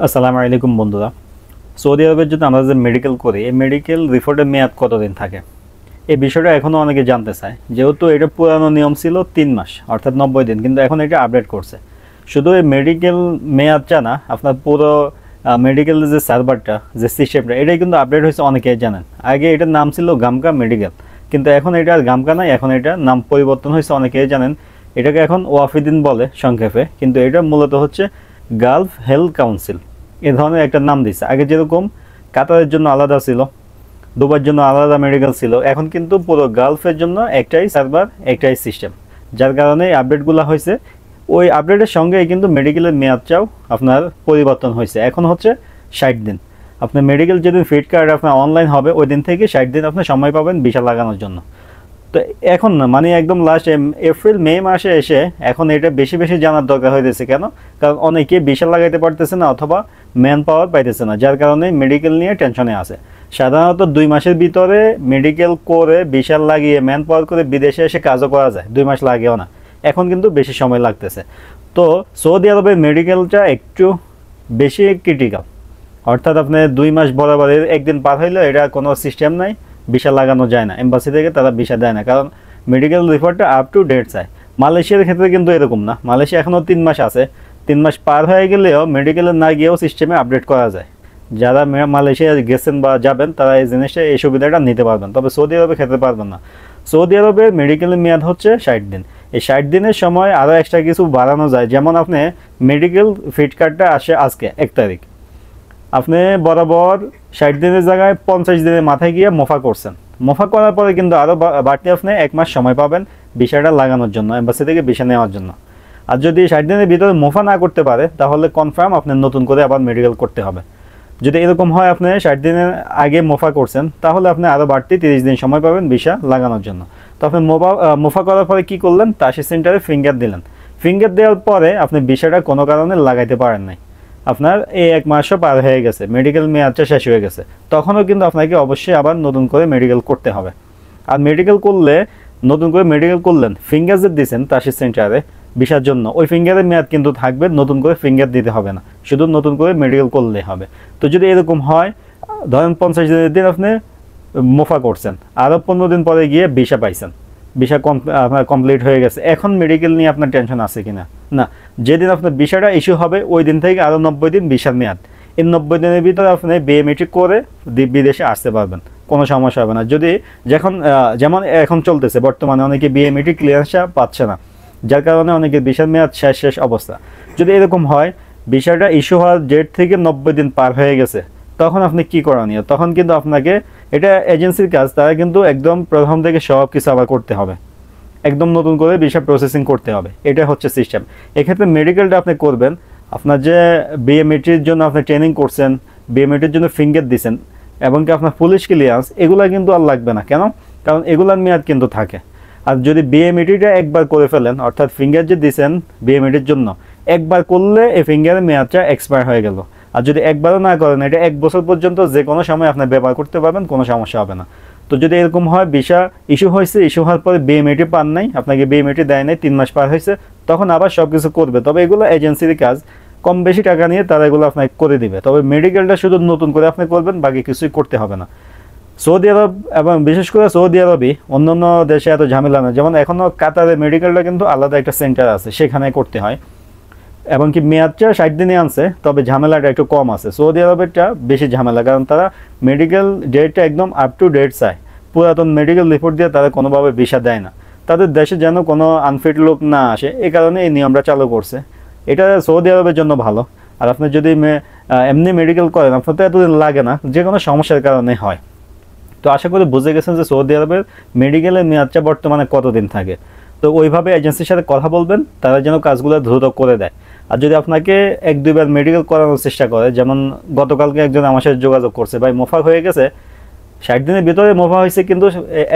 আসসালামু আলাইকুম বন্ধুরা। সৌদি আরবের জন্য আমরা যে মেডিকেল করি, এই মেডিকেল রিপোর্টের মেয়াদ কতদিন থাকে এই বিষয়টা এখনও অনেকে জানতে চায়। যেহেতু এটা পুরানো নিয়ম ছিল 3 মাস অর্থাৎ 90 দিন, কিন্তু এখন এটা আপডেট করছে। শুধু এই মেডিকেল মেয়াদটা না, আপনার পুরো মেডিকেল যে সার্ভারটা, যে সিস্টেমটা, এটাই কিন্তু আপডেট হয়েছে। অনেকেই জানেন আগে এটার নাম ছিল গামকা মেডিকেল, কিন্তু এখন এটা আর গামকা নাই, এখন এটা নাম পরিবর্তন হয়েছে। অনেকেই জানেন এটাকে এখন ওয়াফিদিন বলে সংক্ষেপে, কিন্তু এটা মূলত হচ্ছে গালফ হেলথ কাউন্সিল, এ ধরনের একটা নাম দিচ্ছে। আগে যেরকম কাতারের জন্য আলাদা ছিল, দুবার জন্য আলাদা মেডিকেল ছিল, এখন কিন্তু পুরো গালফের জন্য একটাই সার্ভার, একটাই সিস্টেম। যার কারণে আপডেটগুলো হয়েছে। ওই আপডেটের সঙ্গে কিন্তু মেডিকেলের মেয়াদটাও আপনার পরিবর্তন হয়েছে। এখন হচ্ছে 60 দিন। আপনার মেডিকেল যেদিন ফিট কার্ড আপনার অনলাইন হবে, ওই দিন থেকে 60 দিন আপনি সময় পাবেন ভিসা লাগানোর জন্য। তো এখন না, মানে একদম লাস্ট এপ্রিল মে মাসে এসে এখন এটা বেশি বেশি জানার দরকার হয়েছে। কেন? কারণ অনেকে ভিসা লাগাইতে পারতেছে না অথবা ম্যান পাওয়ার পাইতেছে না, যার কারণে মেডিকেল নিয়ে টেনশনে আছে। সাধারণত 2 মাসের ভিতরে মেডিকেল করে ভিসা লাগিয়ে ম্যান পাওয়ার করে বিদেশে এসে কাজও করা যায়, 2 মাস লাগেও না। এখন কিন্তু বেশি সময় লাগতেছে। তো সৌদি আরবের মেডিকেলটা একটু বেশি ক্রিটিক্যাল, অর্থাৎ আপনি 2 মাস বরাবর একদিন পার হইলেও এটা কোনো সিস্টেম নাই, ভিসা লাগানো যায় না। এম্বাসি থেকে তারা ভিসা দেয় না, কারণ মেডিকেল রিপোর্টটা আপ টু ডেট চায়। মালয়েশিয়ার ক্ষেত্রে কিন্তু এরকম না, মালয়েশিয়া এখনও 3 মাস আছে। 3 মাস পার হয়ে গেলেও মেডিকেলে না গিয়েও সিস্টেমে আপডেট করা যায়। যারা মালয়েশিয়া গেছেন বা যাবেন তারা এই জিনিসটা, এই সুবিধাটা নিতে পারবেন, তবে সৌদি আরবে খেতে পারবেন না। সৌদি আরবের মেডিকেলের মেয়াদ হচ্ছে 60 দিন। এই 60 দিনের সময় আরও এক্সট্রা কিছু বাড়ানো যায়। যেমন আপনি মেডিকেল ফিট কার্ডটা আসে আজকে 1 তারিখ, আপনি বরাবর 60 দিনের জায়গায় 50 দিনের মাথায় গিয়ে মোফা করছেন। মোফা করার পরে কিন্তু আরও বাড়তি আপনি 1 মাস সময় পাবেন ভিসাটা লাগানোর জন্য, এম্বাসি থেকে ভিসা নেওয়ার জন্য। আর যদি 60 দিনের ভিতরে মোফা না করতে পারে, তাহলে কনফার্ম আপনি নতুন করে আবার মেডিকেল করতে হবে। যদি এরকম হয় আপনি 60 দিনের আগে মোফা করছেন, তাহলে আপনি আরও বাড়তি 30 দিন সময় পাবেন ভিসা লাগানোর জন্য। তো আপনি মোফা করার পরে কী করলেন? তাসির সেন্টারে ফিঙ্গার দিলেন। ফিঙ্গার দেওয়ার পরে আপনি ভিসাটা কোনো কারণে লাগাইতে পারেন নাই, আপনার এই 1 মাসও পার হয়ে গেছে, মেডিকেল মেয়াদটা শেষ হয়ে গেছে, তখনও কিন্তু আপনাকে অবশ্যই আবার নতুন করে মেডিকেল করতে হবে। আর মেডিকেল করলে, নতুন করে মেডিকেল করলেন, ফিঙ্গার যে দিয়েছেন তাসির সেন্টারে ভিসার জন্য, ওই ফিঙ্গারের মেয়াদ কিন্তু থাকবে, নতুন করে ফিঙ্গার দিতে হবে না, শুধু নতুন করে মেডিকেল করলে হবে। তো যদি এরকম হয়, ধরেন 50 দিনের দিন আপনি মোফা করছেন, আরও 15 দিন পরে গিয়ে ভিসা পাইছেন, ভিসা আপনার কমপ্লিট হয়ে গেছে, এখন মেডিকেল নিয়ে আপনার টেনশন আছে কিনা? না, যেদিন আপনার ভিসাটা ইস্যু হবে ওই দিন থেকে আরও 90 দিন ভিসার মেয়াদ। এই 90 দিনের ভিতরে আপনি বিএমএটি করে বিদেশে আসতে পারবেন, কোনো সমস্যা হবে না। যদি যেমন এখন চলতেছে বর্তমানে, অনেকে বিএমএটি ক্লিয়ারেন্সটা পাচ্ছে না, যার কারণে অনেকে ভিসার মেয়াদ শেষ অবস্থা। যদি এরকম হয়, ভিসাটা ইস্যু হওয়ার ডেট থেকে 90 দিন পার হয়ে গেছে, তখন আপনি কী করণীয়? তখন কিন্তু আপনাকে, এটা এজেন্সির কাজ, তারা কিন্তু একদম প্রথম থেকে সব কিছু আবার করতে হবে, একদম নতুন করে ভিসা প্রসেসিং করতে হবে। এটা হচ্ছে সিস্টেম। এক্ষেত্রে মেডিকেলটা আপনি করবেন, আপনার যে বিএমএটির জন্য আপনি ট্রেনিং করছেন, বিএমএটির জন্য ফিঙ্গার দিচ্ছেন, এবং কি আপনার পুলিশ ক্লিয়ারেন্স, এগুলো কিন্তু আর লাগবে না। কেন? কারণ এগুলার মেয়াদ কিন্তু থাকে। আর যদি বিএমএটিটা একবার করে ফেলেন, অর্থাৎ ফিঙ্গার যে দিচ্ছেন বিএমএটির জন্য, একবার করলে এই ফিঙ্গারের মেয়াদটা এক্সপায়ার হয়ে গেল। আর যদি একবারও না করেন, এটা 1 বছর পর্যন্ত যে কোনো সময় আপনি ব্যবহার করতে পারবেন, কোনো সমস্যা হবে না। তো যদি এরকম হয়, ভিসা ইস্যু হয়েছে, ইস্যু হওয়ার পরে বিএমএটি পান নাই, আপনাকে বিএমএটি দেয় নাই, 3 মাস পার হয়েছে, তখন আবার সব কিছু করবে। তবে এগুলো এজেন্সির কাজ, কম বেশি টাকা নিয়ে তারা এগুলো আপনাকে করে দিবে। তবে মেডিকেলটা শুধু নতুন করে আপনি করবেন, বাকি কিছুই করতে হবে না। সৌদি আরব, এবং বিশেষ করে সৌদি আরবই, অন্যান্য দেশে এত ঝামেলা না। যেমন এখনও কাতারে মেডিকেলটা কিন্তু আলাদা একটা সেন্টার আছে, সেখানে করতে হয়, এবং কি মেয়াদটা 60 দিনে আনছে, তবে ঝামেলাটা একটু কম আছে। সৌদি আরবেরটা বেশি ঝামেলা, কারণ তারা মেডিকেল ডেটটা একদম আপ টু ডেট চায়। পুরাতন মেডিকেল রিপোর্ট দিয়ে তারা কোনোভাবে ভিসা দেয় না, তাদের দেশে যেন কোনো আনফিট লোক না আসে, এই কারণে এই নিয়মটা চালু করছে। এটা সৌদি আরবের জন্য ভালো। আর আপনি যদি এমনি মেডিকেল করেন, আপনার তো এতদিন লাগে না, যে কোনো সমস্যার কারণে হয়। তো আশা করি বুঝে গেছেন যে সৌদি আরবের মেডিকেলের মেয়াদটা বর্তমানে কতদিন থাকে। তো ওইভাবে এজেন্সির সাথে কথা বলবেন, তারা যেন কাজগুলো দ্রুত করে দেয়। আর যদি আপনাকে 1-2 বার মেডিকেল করানোর চেষ্টা করে, যেমন গতকালকে একজন আমার সাথে যোগাযোগ করছে, ভাই মোফা হয়ে গেছে, 60 দিনের ভিতরে মোফা হয়েছে, কিন্তু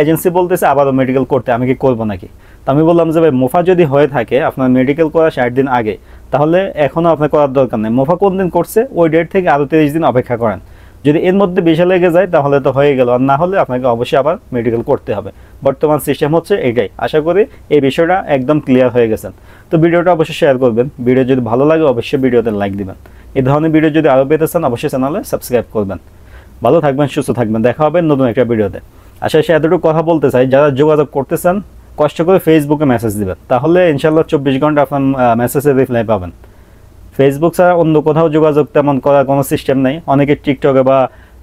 এজেন্সি বলতেছে আবারও মেডিকেল করতে, আমি কি করবো নাকি? তো আমি বললাম যে ভাই, মোফা যদি হয়ে থাকে আপনার মেডিকেল করা 60 দিন আগে, তাহলে এখনও আপনার করার দরকার নেই। মোফা কোন দিন করছে, ওই ডেট থেকে আরও 30 দিন অপেক্ষা করেন। যদি এর মধ্যে বেশি লেগে যায় তাহলে তো হয়ে গেল, আর না হলে আপনাকে অবশ্যই আবার মেডিকেল করতে হবে। বর্তমান সিস্টেম হচ্ছে এইটাই। আশা করি এই বিষয়টা একদম ক্লিয়ার হয়ে গেছেন। তো ভিডিওটা অবশ্যই শেয়ার করবেন। ভিডিও যদি ভালো লাগে অবশ্যই ভিডিওতে লাইক দিবেন। এই ধরনের ভিডিও যদি আরও পেতে চান অবশ্যই চ্যানেলে সাবস্ক্রাইব করবেন। ভালো থাকবেন, সুস্থ থাকবেন, দেখা হবে নতুন একটা ভিডিওতে। আশা সে এতটুকু কথা বলতে চাই, যারা যোগাযোগ করতে চান কষ্ট করে ফেসবুকে মেসেজ দিবেন, তাহলে ইনশাল্লাহ 24 ঘন্টা আপনার মেসেজের রিপ্লাই পাবেন। ফেসবুক ছাড়া অন্য কোথাও যোগাযোগ তেমন করার কোনো সিস্টেম নেই। অনেকে টিকটকে বা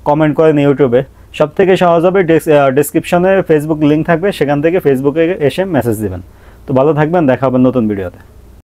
কমেন্ট করেন ইউটিউবে। সব থেকে সহজ হবে ডেসক্রিপশনে ফেসবুক লিঙ্ক থাকবে, সেখান থেকে ফেসবুকে এসে মেসেজ দিবেন। তো ভালো থাকবেন, দেখা হবে নতুন ভিডিওতে।